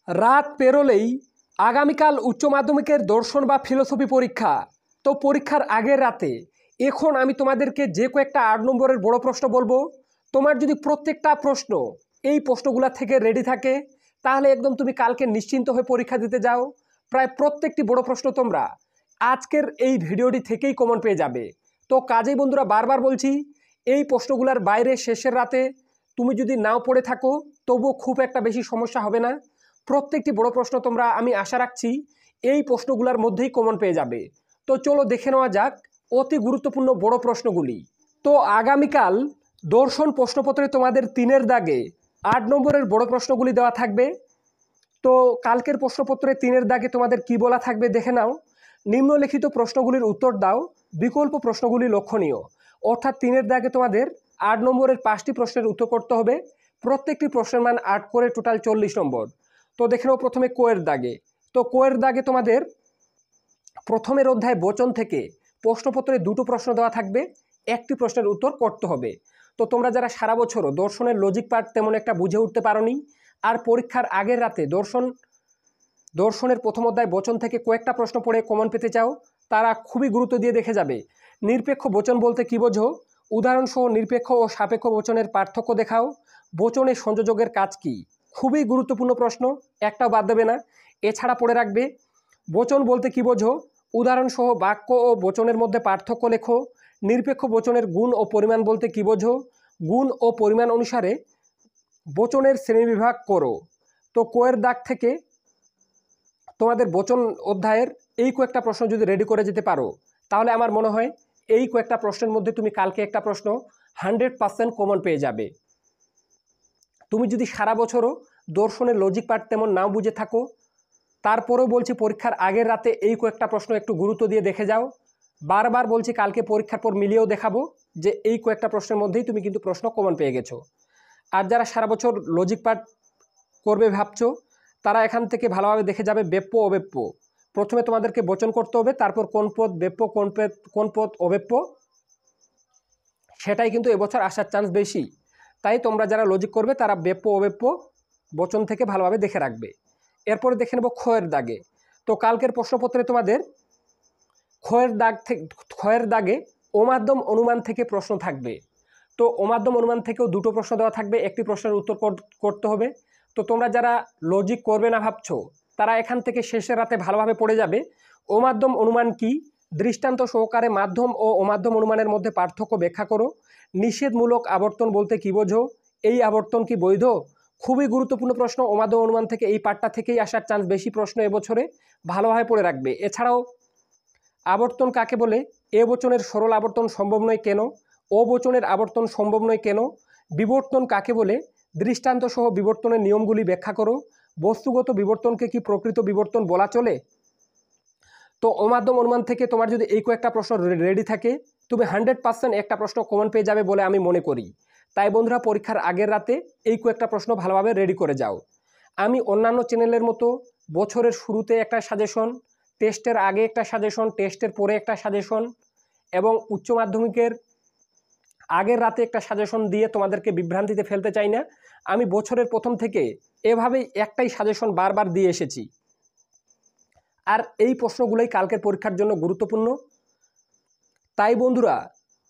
রাত পেরোলেই আগামীকাল উচ্চ মাধ্যমিকের দর্শন বা ফিলোসফি পরীক্ষা। তো পরীক্ষার আগের রাতে এখন আমি তোমাদেরকে যে কয়েকটা 8 নম্বরের বড় প্রশ্ন বলবো। তোমার যদি প্রত্যেকটা প্রশ্ন এই প্রশ্নগুলা থেকে রেডি থাকে তাহলে একদম তুমি কালকে নিশ্চিন্ত হয়ে পরীক্ষা দিতে যাও। প্রায় প্রত্যেকটি বড় প্রশ্ন তোমরা আজকের এই ভিডিওটি থেকেই কমন পেয়ে যাবে। তো কাজেই বন্ধুরা বারবার বলছি, এই প্রশ্নগুলোর বাইরে শেষের রাতে তুমি যদি নাও পড়ে থাকো তবুও খুব একটা বেশি সমস্যা হবে না। প্রত্যেকটি বড় প্রশ্ন তোমরা আমি আশা রাখছি এই প্রশ্নগুলোর মধ্যেই কমন পেয়ে যাবে। তো চলো দেখে নেওয়া যাক অতি গুরুত্বপূর্ণ বড় প্রশ্নগুলি। তো আগামীকাল দর্শন প্রশ্নপত্রে তোমাদের 3-এর দাগে 8 নম্বরের বড় প্রশ্নগুলি দেওয়া থাকবে। তো কালকের প্রশ্নপত্রে 3-এর দাগে তোমাদের কি বলা থাকবে দেখে নাও। নিম্নলিখিত প্রশ্নগুলির উত্তর দাও, বিকল্প প্রশ্নগুলি লক্ষণীয়। অর্থাৎ 3-এর দাগে তোমাদের 8 নম্বরের 5টি প্রশ্নের উত্তর করতে হবে। প্রত্যেকটি প্রশ্নের মান 8 করে, টোটাল 40 নম্বর। তো দেখে নাও প্রথমে কোয়ের দাগে। তো কোয়ের দাগে তোমাদের প্রথমের অধ্যায় বচন থেকে প্রশ্নপত্রে 2টো প্রশ্ন দেওয়া থাকবে, একটি প্রশ্নের উত্তর করতে হবে। তো তোমরা যারা সারা বছরও দর্শনের লজিক পার্ট তেমন একটা বুঝে উঠতে পারোনি আর পরীক্ষার আগের রাতে দর্শনের প্রথম অধ্যায় বচন থেকে কয়েকটা প্রশ্ন পড়ে কমন পেতে চাও, তারা খুবই গুরুত্ব দিয়ে দেখে যাবে। নিরপেক্ষ বচন বলতে কী বোঝো, উদাহরণসহ নিরপেক্ষ ও সাপেক্ষ বচনের পার্থক্য দেখাও, বচনের সংযোজকের কাজ কী। খুবই গুরুত্বপূর্ণ প্রশ্ন, একটাও বাদ দেবে না। এছাড়া পড়ে রাখবে বচন বলতে কী বোঝো, উদাহরণসহ বাক্য ও বচনের মধ্যে পার্থক্য লেখো। নিরপেক্ষ বচনের গুণ ও পরিমাণ বলতে কী বোঝো, গুণ ও পরিমাণ অনুসারে বচনের শ্রেণীবিভাগ করো। তো কোয়ের দাগ থেকে তোমাদের বচন অধ্যায়ের এই কয়েকটা প্রশ্ন যদি রেডি করে যেতে পারো তাহলে আমার মনে হয় এই কয়েকটা প্রশ্নের মধ্যে তুমি কালকে একটা প্রশ্ন 100% কমন পেয়ে যাবে। তুমি যদি সারা বছরও দর্শনের লজিক পার্ট তেমন নাও বুঝে থাকো তারপরেও বলছি পরীক্ষার আগের রাতে এই কয়েকটা প্রশ্ন একটু গুরুত্ব দিয়ে দেখে যাও। বারবার বলছি কালকে পরীক্ষার পর মিলিয়েও দেখাবো যে এই কয়েকটা প্রশ্নের মধ্যেই তুমি কিন্তু প্রশ্ন কমন পেয়ে গেছো। আর যারা সারা বছর লজিক পার্ট করবে ভাবছো তারা এখান থেকে ভালোভাবে দেখে যাবে ব্যপ্য অব্যপ্য। প্রথমে তোমাদেরকে বচন করতে হবে, তারপর কোন পদ ব্যপ্য, কোন পদ অব্যপ্য, সেটাই কিন্তু এবছর আসার চান্স বেশি। তাই তোমরা যারা লজিক করবে তারা ব্যপ্য অব্যপ্য বচন থেকে ভালোভাবে দেখে রাখবে। এরপরে দেখে নেব ক্ষয়ের দাগে। তো কালকের প্রশ্নপত্রে তোমাদের ক্ষয়ের দাগে অমাধ্যম অনুমান থেকে প্রশ্ন থাকবে। তো অমাধ্যম অনুমান থেকেও 2টো প্রশ্ন দেওয়া থাকবে, একটি প্রশ্নের উত্তর করতে হবে। তো তোমরা যারা লজিক করবে না ভাবছো তারা এখান থেকে শেষের রাতে ভালোভাবে পড়ে যাবে অমাধ্যম অনুমান কি, দৃষ্টান্ত সহকারে মাধ্যম ও অমাধ্যম অনুমানের মধ্যে পার্থক্য ব্যাখ্যা করো, নিষেধমূলক আবর্তন বলতে কী বোঝো, এই আবর্তন কি বৈধ। খুবই গুরুত্বপূর্ণ প্রশ্ন, অমাধ্যম অনুমান থেকে এই পার্টটা থেকেই আসার চান্স বেশি প্রশ্ন এবছরে, ভালোভাবে পড়ে রাখবে। এছাড়াও আবর্তন কাকে বলে, এ বচনের সরল আবর্তন সম্ভব নয় কেন, ও বচনের আবর্তন সম্ভব নয় কেন, বিবর্তন কাকে বলে, দৃষ্টান্ত সহ বিবর্তনের নিয়মগুলি ব্যাখ্যা করো, বস্তুগত বিবর্তনকে কি প্রকৃত বিবর্তন বলা চলে। তো অমাধ্যম অনুমান থেকে তোমার যদি এই কয়েকটা প্রশ্ন রেডি থাকে তুমি 100% একটা প্রশ্ন কমন পেয়ে যাবে বলে আমি মনে করি। তাই বন্ধুরা পরীক্ষার আগের রাতে এই কয়েকটা প্রশ্ন ভালোভাবে রেডি করে যাও। আমি অন্যান্য চ্যানেলের মতো বছরের শুরুতে একটা সাজেশন, টেস্টের আগে একটা সাজেশন, টেস্টের পরে একটা সাজেশন এবং উচ্চ মাধ্যমিকের আগের রাতে একটা সাজেশন দিয়ে তোমাদেরকে বিভ্রান্তিতে ফেলতে চাই না। আমি বছরের প্রথম থেকে এভাবেই একটাই সাজেশন বারবার দিয়ে এসেছি। আর এই প্রশ্নগুলোই কালকের পরীক্ষার জন্য গুরুত্বপূর্ণ। তাই বন্ধুরা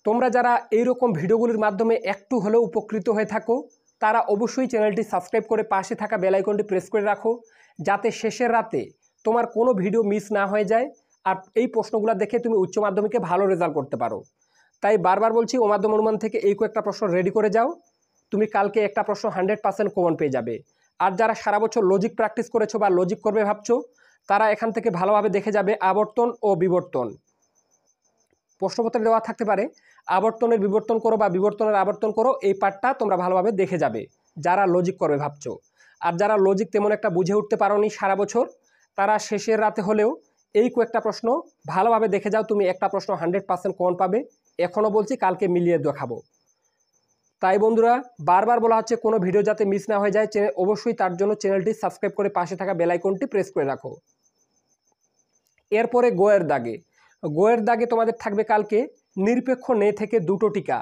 তোমরা যারা এইরকম ভিডিওগুলির মাধ্যমে একটু হলেও উপকৃত হয়ে থাকো তারা অবশ্যই চ্যানেলটি সাবস্ক্রাইব করে পাশে থাকা বেল আইকনটি প্রেস করে রাখো যাতে শেষের রাতে তোমার কোনো ভিডিও মিস না হয়ে যায় আর এই প্রশ্নগুলো দেখে তুমি উচ্চ মাধ্যমিকে ভালো রেজাল্ট করতে পারো। তাই বারবার বলছি অমাধ্যম অনুমান থেকে এই কয়েকটা প্রশ্ন রেডি করে যাও, তুমি কালকে একটা প্রশ্ন 100% কমন পেয়ে যাবে। আর যারা সারা বছর লজিক প্র্যাকটিস করেছো বা লজিক করবে ভাবছো তারা এখান থেকে ভালোভাবে দেখে যাবে আবর্তন ও বিবর্তন। প্রশ্নপত্রে দেওয়া থাকতে পারে আবর্তনের বিবর্তন করো বা বিবর্তনের আবর্তন করো, এই পার্টটা তোমরা ভালোভাবে দেখে যাবে যারা লজিক করবে ভাবছো। আর যারা লজিক তেমন একটা বুঝে উঠতে পারোনি সারা বছর তারা শেষের রাতে হলেও এই কয়েকটা প্রশ্ন ভালোভাবে দেখে যাও, তুমি একটা প্রশ্ন 100% কমন পাবে। এখনও বলছি কালকে মিলিয়ে দেখাবো। তাই বন্ধুরা বারবার বলা হচ্ছে কোনো ভিডিও যাতে মিস না হয়ে যায় অবশ্যই তার জন্য চ্যানেলটি সাবস্ক্রাইব করে পাশে থাকা বেল আইকনটি প্রেস করে রাখো। এরপরে গোয়ের দাগে তোমাদের থাকবে কালকে নিরপেক্ষ নে থেকে 2টো টিকা।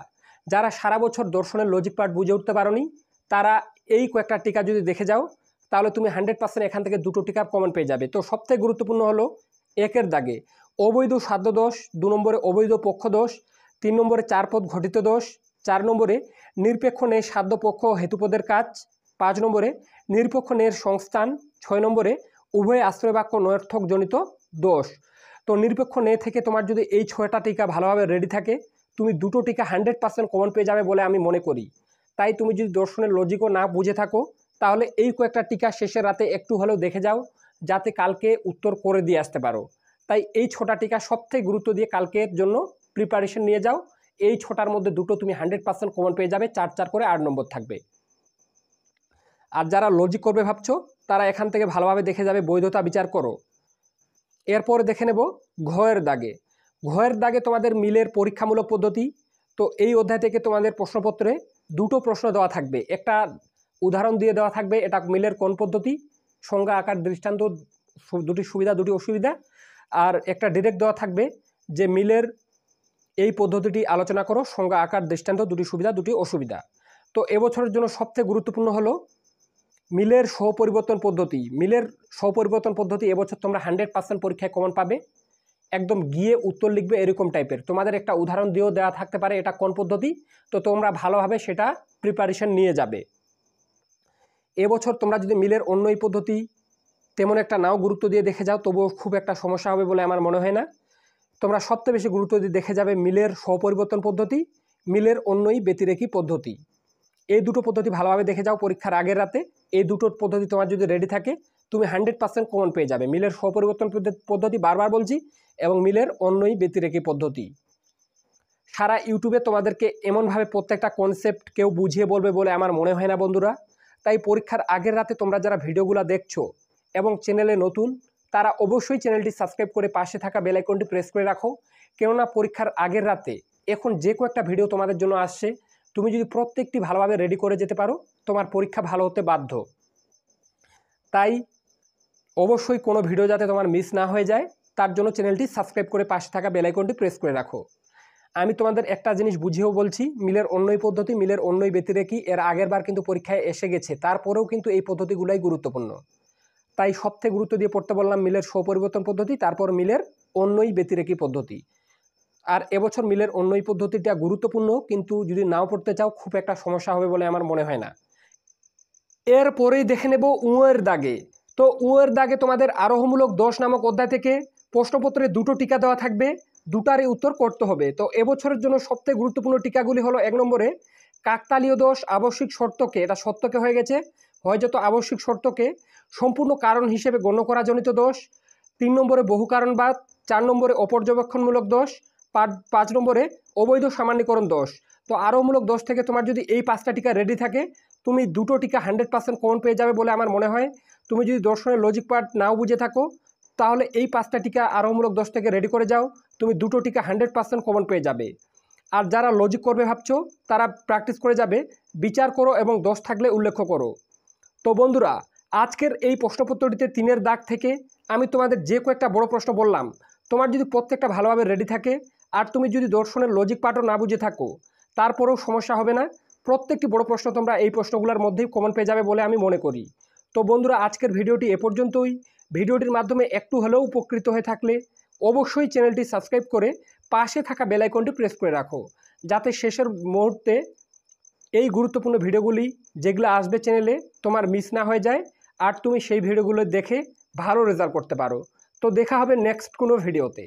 যারা সারা বছর দর্শনের লজিক পার্ট বুঝে উঠতে পারোনি তারা এই কয়েকটা টিকা যদি দেখে যাও তাহলে তুমি 100% এখান থেকে দুটো টিকা কমন পেয়ে যাবে। তো সবথেকে গুরুত্বপূর্ণ হলো একের দাগে অবৈধ সাধ্য দোষ, 2 নম্বরে অবৈধ পক্ষ দোষ, 3 নম্বরে চারপদ ঘটিত দোষ, 4 নম্বরে নিরপেক্ষ ন্যায় সাধ্য পক্ষ হেতুপদের কাজ, 5 নম্বরে নিরপেক্ষ ন্যায়ের সংস্থান, 6 নম্বরে উভয় আশ্রয় বাক্য নৈর্থকজনিত দোষ। তো নিরপেক্ষ ন্যায় থেকে তোমার যদি এই 6টা টিকা ভালোভাবে রেডি থাকে, তুমি দুটো টিকা 100% কমন পেয়ে যাবে বলে আমি মনে করি। তাই তুমি যদি দর্শনের লজিকও না বুঝে থাকো, তাহলে এই কয়েকটা টিকা শেষের রাতে একটু হলেও দেখে যাও, যাতে কালকে উত্তর করে দিয়ে আসতে পারো। তাই এই 6টা টিকা সবথেকে গুরুত্ব দিয়ে কালকের জন্য প্রিপারেশন নিয়ে যাও। এই 6টার মধ্যে দুটো তুমি 100% কমন পেয়ে যাবে, 4 করে 8 নম্বর থাকবে। আর যারা লজিক করবে ভাবছো, তারা এখান থেকে ভালোভাবে দেখে যাবে বৈধতা বিচার করো। এরপরে দেখে নেব ঘয়ের দাগে। ঘয়ের দাগে তোমাদের মিলের পরীক্ষামূলক পদ্ধতি। তো এই অধ্যায় থেকে তোমাদের প্রশ্নপত্রে দুটো প্রশ্ন দেওয়া থাকবে, একটা উদাহরণ দিয়ে দেওয়া থাকবে এটা মিলের কোন পদ্ধতি, সংজ্ঞা আকার দৃষ্টান্ত, দুটি সুবিধা দুটি অসুবিধা, আর একটা ডিরেক্ট দেওয়া থাকবে যে মিলের এই পদ্ধতিটি আলোচনা করো, সংজ্ঞা আকার দৃষ্টান্ত, দুটি সুবিধা দুটি অসুবিধা। তো এবছরের জন্য সবথেকে গুরুত্বপূর্ণ হলো মিলের স্বপরিবর্তন পদ্ধতি। মিলের স্বপরিবর্তন পদ্ধতি এবছর তোমরা 100% পরীক্ষায় কমন পাবে, একদম গিয়ে উত্তর লিখবে এরকম টাইপের। তোমাদের একটা উদাহরণ দিয়েও দেওয়া থাকতে পারে এটা কোন পদ্ধতি, তো তোমরা ভালোভাবে সেটা প্রিপারেশন নিয়ে যাবে। এবছর তোমরা যদি মিলের অন্য এই পদ্ধতি তেমন একটা নাও গুরুত্ব দিয়ে দেখে যাও, তবুও খুব একটা সমস্যা হবে বলে আমার মনে হয় না। তোমরা সবচেয়ে বেশি গুরুত্ব দিয়ে দেখে যাবে মিলের স্বপরিবর্তন পদ্ধতি, মিলের অন্যই ব্যতিরেকী পদ্ধতি। এই দুটো পদ্ধতি ভালোভাবে দেখে যাও পরীক্ষার আগের রাতে। এই দুটো পদ্ধতি তোমার যদি রেডি থাকে, তুমি 100% কমন পেয়ে যাবে। মিলের স্বপরিবর্তন পদ্ধতি বারবার বলছি, এবং মিলের অন্যই ব্যতিরেকী পদ্ধতি। সারা ইউটিউবে তোমাদেরকে এমনভাবে প্রত্যেকটা কনসেপ্ট কেউ বুঝিয়ে বলবে বলে আমার মনে হয় না বন্ধুরা। তাই পরীক্ষার আগের রাতে তোমরা যারা ভিডিওগুলো দেখছো এবং চ্যানেলে নতুন, তারা অবশ্যই চ্যানেলটি সাবস্ক্রাইব করে পাশে থাকা বেল আইকনটি প্রেস করে রাখো। কেননা পরীক্ষার আগের রাতে এখন যে কয়েকটা ভিডিও তোমাদের জন্য আসছে, তুমি যদি প্রত্যেকটি ভালোভাবে রেডি করে যেতে পারো, তোমার পরীক্ষা ভালো হতে বাধ্য। তাই অবশ্যই কোনো ভিডিও যাতে তোমার মিস না হয়ে যায়, তার জন্য চ্যানেলটি সাবস্ক্রাইব করে পাশে থাকা বেল আইকনটি প্রেস করে রাখো। আমি তোমাদের একটা জিনিস বুঝিয়েও বলছি, মিলের অন্যই পদ্ধতি, মিলের অন্যই ব্যতিরেকী এর আগের বার কিন্তু পরীক্ষায় এসে গেছে, তারপরেও কিন্তু এই পদ্ধতিগুলাই গুরুত্বপূর্ণ। তাই সবথেকে গুরুত্ব দিয়ে পড়তে বললাম মিলের স্বপরিবর্তন পদ্ধতি, তারপর মিলের অন্যই ব্যতিরেকী পদ্ধতি। আর এবছর মিলের অন্যই পদ্ধতিটা গুরুত্বপূর্ণ, কিন্তু যদি নাও পড়তে চাও খুব একটা সমস্যা হবে বলে আমার মনে হয় না। এরপরেই দেখে নেব উঁয়ের দাগে। তো উঁয়ের দাগে তোমাদের আরোহমূলক দোষ নামক অধ্যায় থেকে প্রশ্নপত্রে দুটো টিকা দেওয়া থাকবে, দুটারই উত্তর করতে হবে। তো এবছরের জন্য সবথেকে গুরুত্বপূর্ণ টিকাগুলি হলো 1 নম্বরে কাকতালীয় দোষ আবশ্যিক শর্তকে, এটা সত্যকে হয়ে গেছে, হয় যত আবশ্যিক শর্তকে সম্পূর্ণ কারণ হিসেবে গণ্য করা জনিত দোষ, 3 নম্বরে বহু কারণবাদ, 4 নম্বরে অপর্যবেক্ষণমূলক দোষ, 5 নম্বরে অবৈধ সামান্যীকরণ দোষ। তো আরোহমূলক দোষ থেকে তোমার যদি এই 5টা টিকা রেডি থাকে, তুমি দুটো টিকা 100% কমন পেয়ে যাবে বলে আমার মনে হয়। তুমি যদি দর্শনের লজিক পার্ট নাও বুঝে থাকো, তাহলে এই 5টা টিকা আরোহমূলক 10 থেকে রেডি করে যাও, তুমি দুটো টিকা 100% কমন পেয়ে যাবে। আর যারা লজিক করবে ভাবছো, তারা প্র্যাকটিস করে যাবে, বিচার করো এবং দোষ থাকলে উল্লেখ করো। তো বন্ধুরা, আজকের এই প্রশ্নপত্রটিতে 3-এর দাগ থেকে আমি তোমাদের যে কয়েকটা বড় প্রশ্ন বললাম, তোমার যদি প্রত্যেকটা ভালোভাবে রেডি থাকে, আর তুমি যদি দর্শনের লজিক পার্টও না বুঝে থাকো, তারপরেও সমস্যা হবে না। প্রত্যেকটি বড় প্রশ্ন তোমরা এই প্রশ্নগুলোর মধ্যেই কমন পেয়ে যাবে বলে আমি মনে করি। তো বন্ধুরা, আজকের ভিডিওটি এ পর্যন্তই। ভিডিওটির মাধ্যমে একটু হলেও উপকৃত হয়ে থাকলে অবশ্যই চ্যানেলটি সাবস্ক্রাইব করে পাশে থাকা বেল আইকনটি প্রেস করে রাখো, যাতে শেষের মুহূর্তে এই গুরুত্বপূর্ণ ভিডিওগুলি যেগুলো আসবে চ্যানেলে তোমার মিস না হয়ে যায়, আর তুমি সেই ভিডিওগুলো দেখে ভালো রেজাল্ট করতে পারো। তো দেখা হবে নেক্সট কোনো ভিডিওতে।